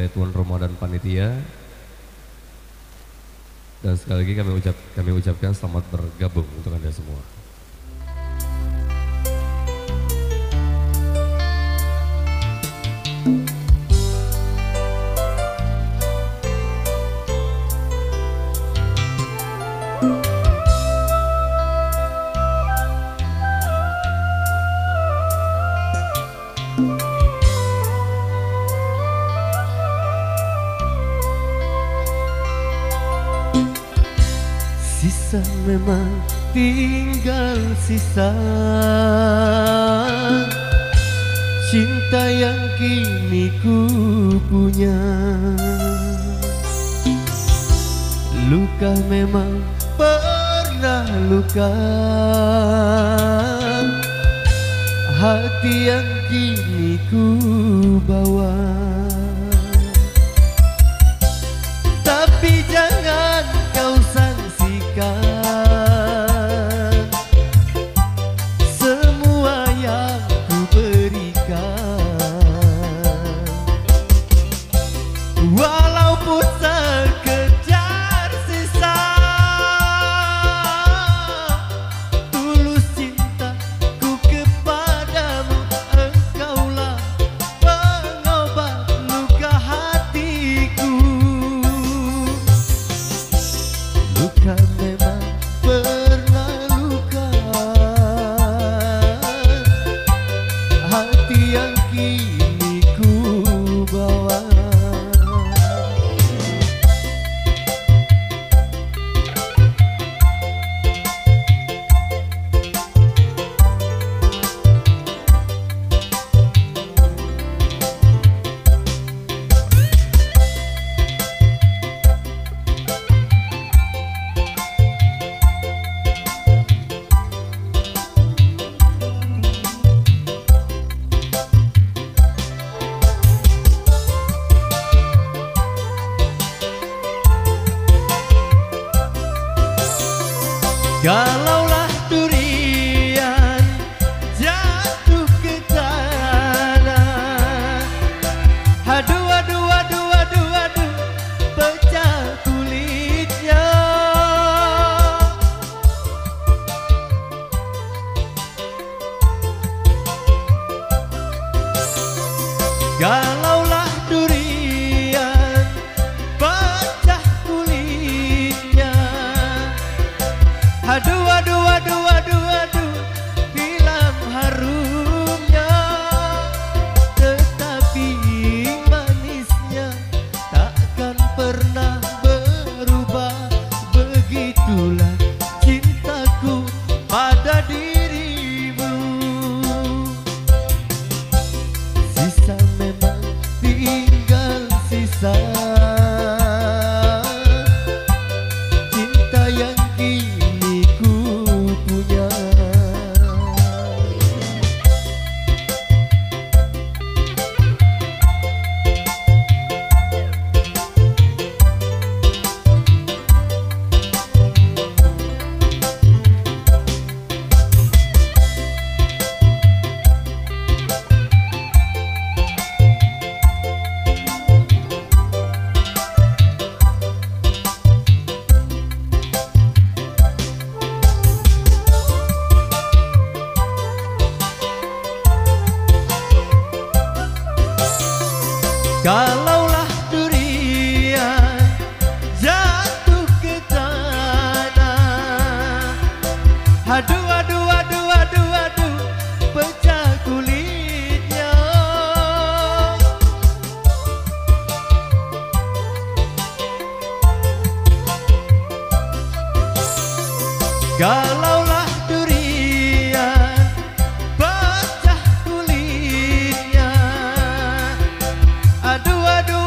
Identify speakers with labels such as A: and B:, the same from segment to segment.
A: oleh tuan rumah dan panitia. Dan sekali lagi kami ucapkan selamat bergabung untuk Anda semua.
B: Sisa memang tinggal sisa cinta yang kini ku punya. Luka memang pernah luka, hati yang kini ku bawa. Tapi jangan kau sangsikan semua yang ku berikan, walaupun sekejar sisa tulus cintaku kepadamu. Engkaulah pengobat luka hatiku. Luka memang pernah luka, hati yang kini ku bawa. Kalaulah durian jatuh ke tanah, aduh aduh aduh aduh aduh, pecah kulitnya. Kalaulah durian pecah kulitnya, aduh aduh aduh aduh aduh, hilang harumnya. Tetapi manisnya takkan pernah berubah. Begitulah cintaku pada dirimu. Sisa memang tinggal sisa cinta yang kini ku punya. Kalaulah durian jatuh ke tanah, aduh aduh aduh aduh aduh, pecah kulitnya. Kalaulah durian pecah kulitnya, aduh aduh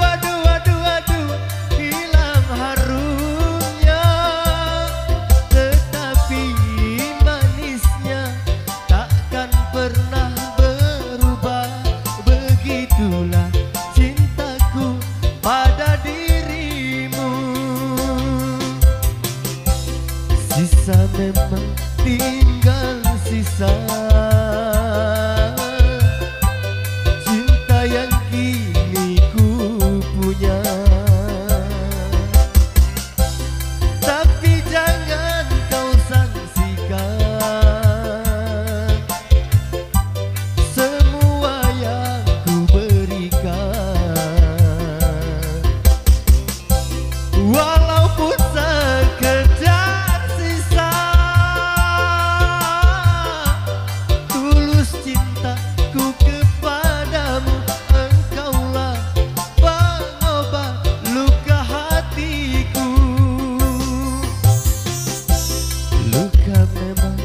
B: memang